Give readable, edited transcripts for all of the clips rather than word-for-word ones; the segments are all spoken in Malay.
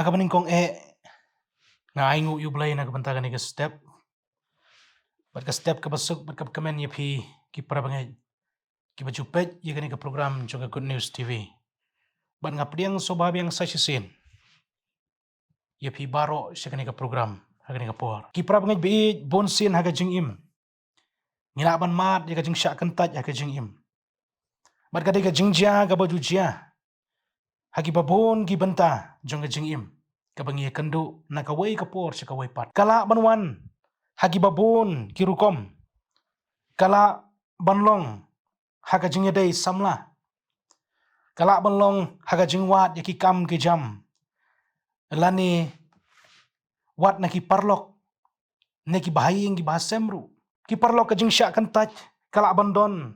Hakabaning kong nga aingu yublay na kabanta ni ka step. Bat ka step ka basuk bat ka kamen yapi ki parabangay. Ki bajupet ya ka program juga Good News TV. Bat nga priang sobabi ang sasisin. Yapi baro siya ka program hagani ka por. Ki parabangay bi bonsin haga jing im. Nginaban mat ya ka jing syak kentat ya ka jing im. Bat ka jing jia ka baju jia. Hagi babon ki banta jong ka jing im. Kabangi kendu nakaway kapor siya kaway pat. Kala banwan hagi babon kirukom. Kala banlong haga jing yaday samla. Kala banlong haga jing wat yaki kam ki jam. Lani wat na ki parlok ne ki bahaying ki bahasemru. Ki parlok ka jing syak kentaj kala bandon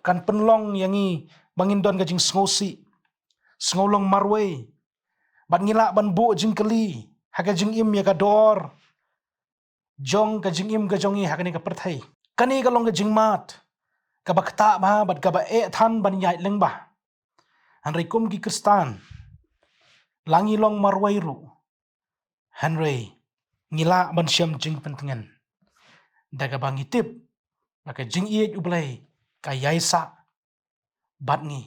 kan penlong yangi bangindon ka jing sngosi. Snголong marway. Bat ngila ban bu jing keli haga jing im ya kador jong ka jing im ka jongi haga ni ka perthai kani ka long ka jing mat ka bakta ba bat ka ba than ban yai leng ba hanrei kum ki kristan langi long marwai ru hanrei ngila ban syam jing pentengan daga bangi tip maka jing iet ublai ka yaisa bat ni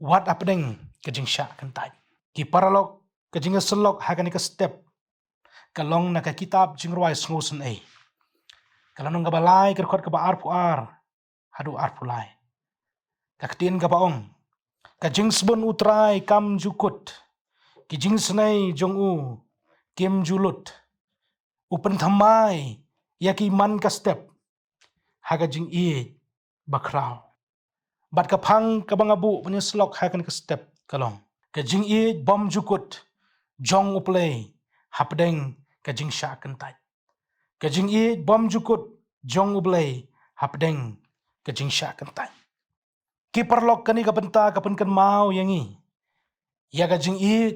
wat apdeng ka jing syak kentai ki paralok ka jing selok haga ni ka step kalong na ka kitab jing ruai sngosen ai kalanong ka balai ka khot ka ba arpu ar hadu arpu lai ka ktin ka baong ka jing sbun utrai kam jukut ki jing snai jong u kim julut upen thamai yaki man ka step haga jing i bakrau bat ka phang ka bangabu punya slok haga ni ka step kalong ka jing i bom jukut jong uplay hapdeng ka jing syak kentai ka jing i bom jukut jong ublay hapdeng ka jing syak kentai ki parlok kani ka benta ka pen kan mau yangi ya ka jing i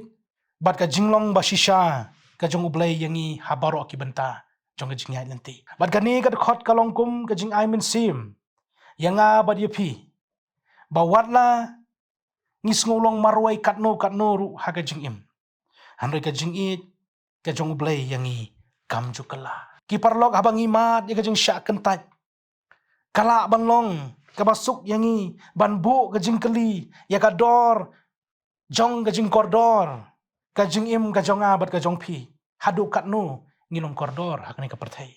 bat ka jinglong basisha ka jong ublay yangi habaro ki benta jong ka jing ai nanti bat kani ka khot kalong kum ka jing ai min sim yanga bat yapi bawatla ngisngolong marwai katno ru haga jing im hanrei ka jing i ka jong ublay yangi kam jukala ki parlok habang imat ya ka jing syak kentaj kala banlong ka basuk yangi banbu ka jing keli ya ka dor jong ka jing kordor ka jing im ka jong abat ka jong pi hadu katno ngilong kordor hakani ka perthai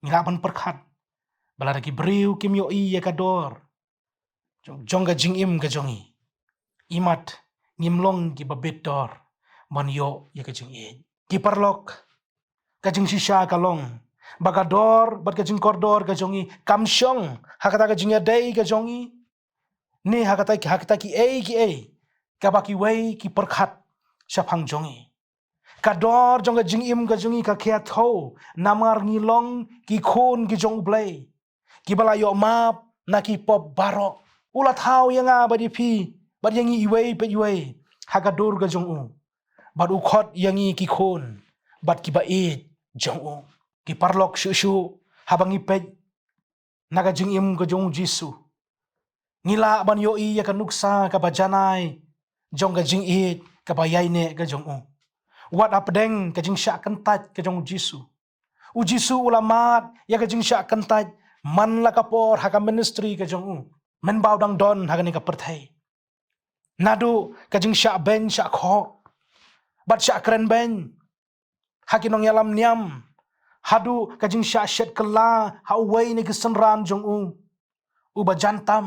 ngilaban perkhat balada ki briu kim yo i ya ka dor jong ka jing im ka jongi imat ngimlong ki babet dor man yo ya ka jing i ki parlok ka jing shisha kalong bagador bat ka jing kordor ka jongi kamsyong hakata ka jing yadai ka jongi ni hakata ki ei ka baki wei ki perkhat syapang jongi kador jong ka jing im ka jongi ka khia tho namar ngilong ki khon ki jong ublay ki balayo map na ki pop baro ula thau yanga badi pi bad yangi iwei pe iwei hagador ka jong u bad u khot yangi ki khon bat ki ba e jong u ki parlok shu habangi pej naga jing im ka jong jisu ngila ban yo i ya ka nuksa ka bajanai jong ka jing i ka bayai ne ka jong u wat apdeng ka jing syak kentaj ka jong jisu u jisu ulamat ya ka jing syak kentaj man la ka por ha ka ministry ka jong u men bau dang don ha ka ni ka perthai nadu ka jing syak ben syak kho bat syak kren ben hakinong yalam niam hadu ka jing syak shet kala ha wei ni kesenran jong u bajantam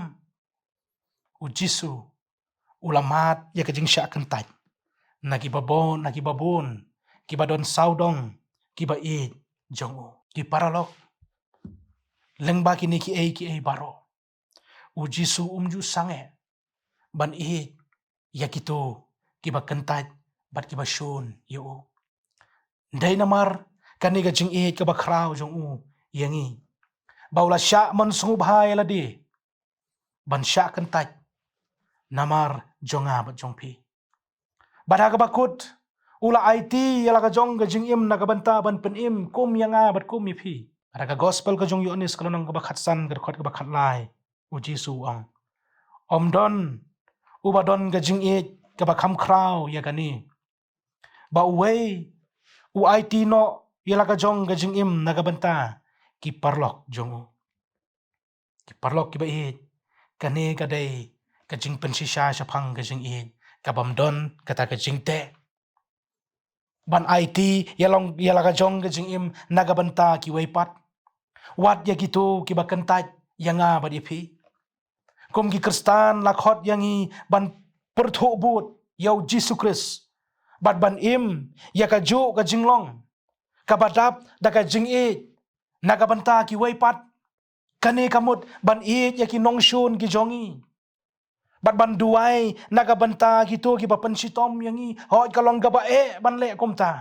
u jisu ulamat ya ka jing syak kentaj nagi babon ki badon saudong ki ba i jong u ki paralok lengba kini ki ei baro u jisu umju sange ban i ya kitu ki ba kentaj bat ki ba shun yo dai namar kani ka jing i ka ba khrau jong u yangi baula syak mon sungu bhai ladi ban syak kentaj namar jonga bat jong pi bada ka bakut ula IT yala ka jong ka jing im na ka banta ban pen im kum yanga bat kum mi pi ada ka gospel ka jong yonis kalonong ka ba khatsan ka khot ka ba khatlai u jisu ong om don ubadon ka jing i ka ba kham khrau ya kani ba uway u IT no yala ka jong ka jing im nagabanta ki parlok jongu ki parlok ki ba ihit kane ka day ka jing pensisya sa pang ka jing ihit ka bamdon kata ka jing te ban IT yala ka jong ka jing im nagabanta ki waypat wat ya gitu ki ba kentat yanga ba dipi kum ki kristan lakhot yangi ban perthuk but yau Jesus Christ bat ban im ya ka ju ka jinglong kabadap da ka jing e nagabanta ki waypat kane kamut ban i ya ki nongshun ki jongi bat ban duai nagabanta ki to ki bapan sitom yangi hoi kalong gaba ban le komta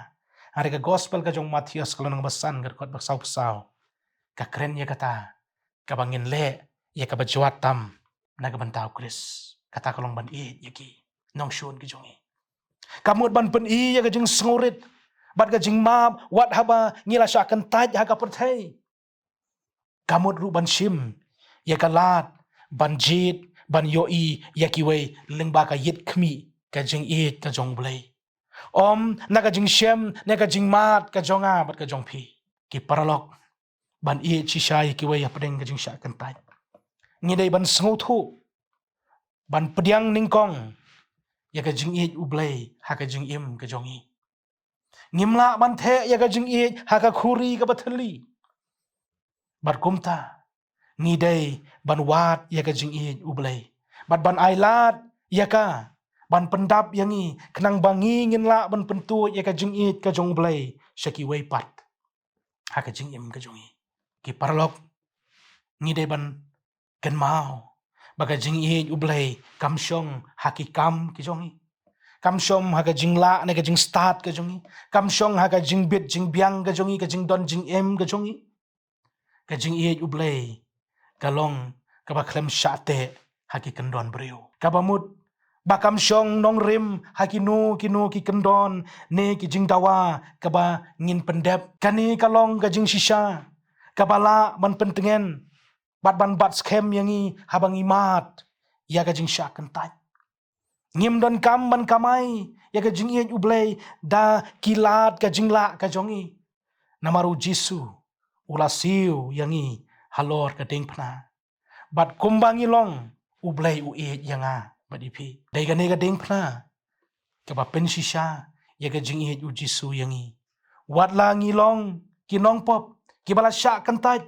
hari ka gospel ka jong Matius kalau nang basan ka kot baksau pasau ka keren ya kata ka bangin le ya ka bajuat tam nagabanta Chris kata kalong ban i ya ki nongshun ki jongi kamut ban pen i ya ka jing sngorit bat ka jing map wat haba ngila syakan taj ha ka perthai kamut ru ban shim ya ka lat ban jit ban yoi ya ki wei lengba ka yit khmi ka jing it ka jong blai om na ka jing shem na ka jing mat ka jonga bat ka jong phi ki paralok ban i chi shai ki wei apdeng ka jing syakan taj ngi dei ban sngo thu ban pediang ningkong ya ka jing it ublai ha ka jing im ka jongi ngimla ban the ya ka jing i ha ka khuri ka bathali bat kumta ni dei ban wat ya ka jing i ublai bat ban ailat ya ka ban pendap yangi kenang bangi nginla ban pentu ya ka jing i ka jong blai syaki wei pat ha ka jing im ka jongi ki parlok ni dei ban ken mau ba ka jing i ublai kam syong ha ki kam ki jongi kam shom ha ka jing la ne ka jing start ka jongi kam shong ha ka jing bit jing biang ka jongi ka jing don jing em ka jongi ka jing i ublai ka long ka ba klem syate ha ki kendon breu ka ba mut ba kam shong nong rim ha ki nu ki kendon ne ki jing dawa ka ba ngin pendep kani ka long ka jing shisha ka bala ban pentengen bat scam yangi habang imat ya ka jing syak kentat ngim don kam ban kamai ya ka jing i ublai da kilat ka jingla ka jongi namaru Jisu ula siu yangi halor ka ding phna bat kumbangi long ublai u e yanga badipi dai ka ne ka ding phna ka ba pen shisha ya ka jing i u Jisu yangi wat la ngi long ki nong pop ki bala syak kantai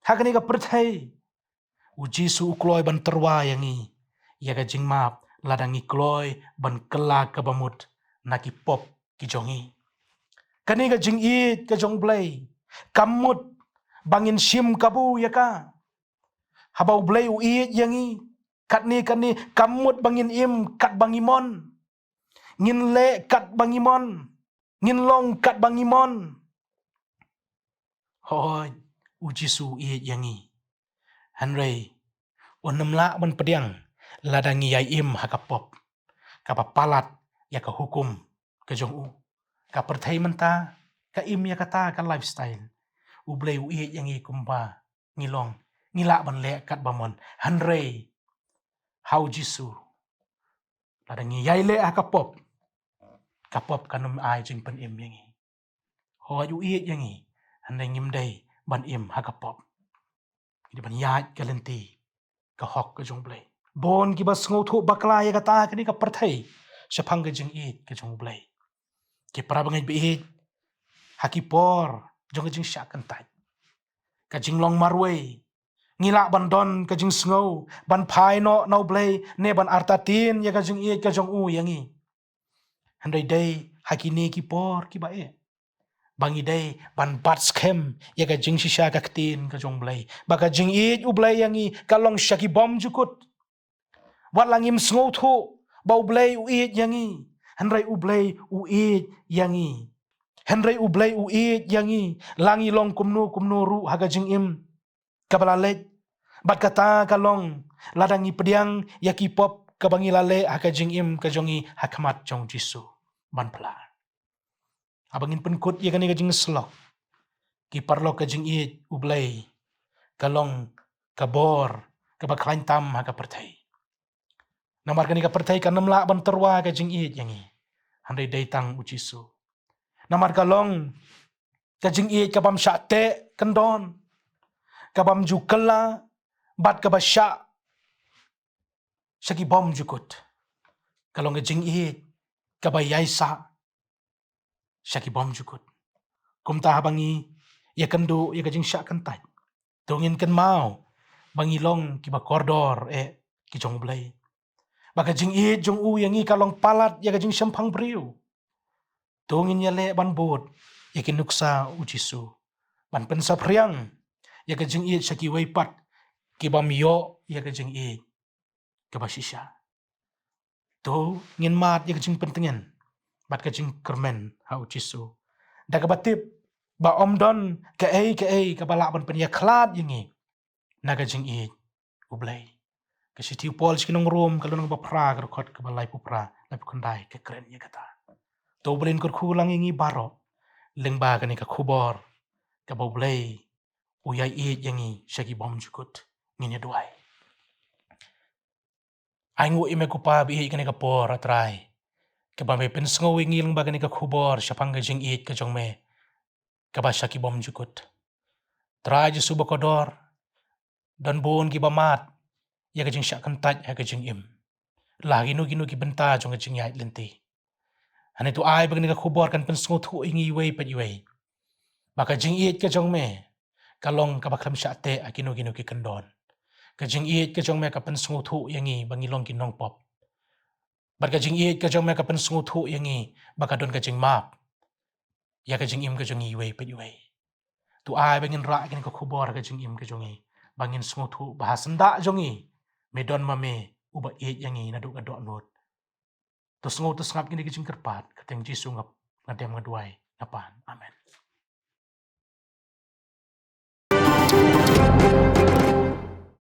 ha ka ne ka perthai u Jisu kloi ban terwa yangi ya ka jing map ladangi kloi ban kela ka bamut naki pop ki jongi kani ka jing i ka jong blai kamut bangin shim kabu ya ka habau blai u i yangi kat ni kamut bangin im kat bangimon ngin le kat bangimon ngin long kat bangimon hoi u Jisu i yangi hanrei onamla ban pediang ladangi yai im hakapop kapapalat ya ka hukum ka jong u ka perthai menta ka im ya kata ka lifestyle ublei u i yang i kumba ngilong ngila ban le kat bamon hanrei how Jisu ladangi yai le hakapop kapop kanum ai jing pen im yang i ho u i yang i hanrei ngim dei ban im hakapop di ban yat kalenti ka hok ka jong blei bon ki bas ngau thu bakla ya kata kini ka perthai sapang ka jing i ka jong blai ki pra bangai bi haki por jong ka jing syak kan tai ka jing long marwei ngila ban don ka jing sngo ban phai no no blai ne ban artatin ya ka jing i ka jong u yangi handai dai haki ni ki por ki ba bangi dai ban bat scam ya ka jing shisha ka ktin ka jong blai ba ka jing i u blai yangi ka long syaki bom jukut wat langim sngo thu bau blai u i yangi hanrai u blai u i yangi hanrai u blai u i yangi langi long kumnu ru haga jing im kabala le bat kata kalong ladangi pediang yaki pop kabangi lale haga jing im ka jongi hakamat jong Jisu ban pla abangin penkut ya kani ka jing slok ki parlo ka jing i u blai kalong kabor kabaklain tam haga perthai namar kani ka perthai ka namla ban terwa ka jing i yangi handai datang ujisu. Namar kalong kajing i kabam syate kendon. Kabam jukela bat kabasya syaki bom jukut. Kalong kajing i kabayai sa syaki bom jukut. Kumta habangi ya kendu ya kajing syak kentai. Tungin ken mau bangilong kiba kordor kijong blai. Baka jing i jong u yang i kalong palat ya kajing syampang briu. Tungin ya le ban bot ya kinuksa ujisu. Ban pensap riang ya kajing i syaki waipat kiba miyo ya kajing i kabasisya. Tu ngin mat ya kajing pentingin. Bat kajing kermen ha ujisu. Da kabatip ba omdon ke kabala ban penya klat yangi. Na kajing i ublay. Kasi tiu pol sikinong room kalau nang bapra karokot kabalay pupra lai pukandai ke keren ya kata. Tu blin kur kulang yangi baro. Lengba kani ka kubor kabablay uyay i yangi syaki bom jukut nginya duay. Aingu ime kupa bi kani ka por atray. Kabame pensngo wingi lang bagani ka kubor syapang kajing i kajong me. Kabasyaki bom jukut. Try je suba kodor. Dan bon ki bamat. Ya kajing syak kentat ya kajing im. Lah ginu ki benta jong kajing yait lenti. Hane tu ai bagani ka kubor kan pensngo tu ingi iway pat iway. Baka jing iit kajong me. Kalong kabaklam syate akinu ki kendon. Kajing iit kajong me ka pensngo tu yangi bangilong ki nong pop. Bat kajing iit kajong me ka pensngo tu yangi baka don kajing map. Ya kajing im kajong iway pat iway. Tu ai bangin ra kini ka kubor kajing im kajong i. Bangin sngo tu bahasenda jong i. Medon mame uba iit yangi naduk adok not. Tu sngo tu sengap kini kajing kerpat. Kateng jisu ngap ngadem ngaduay. Napan. Amen.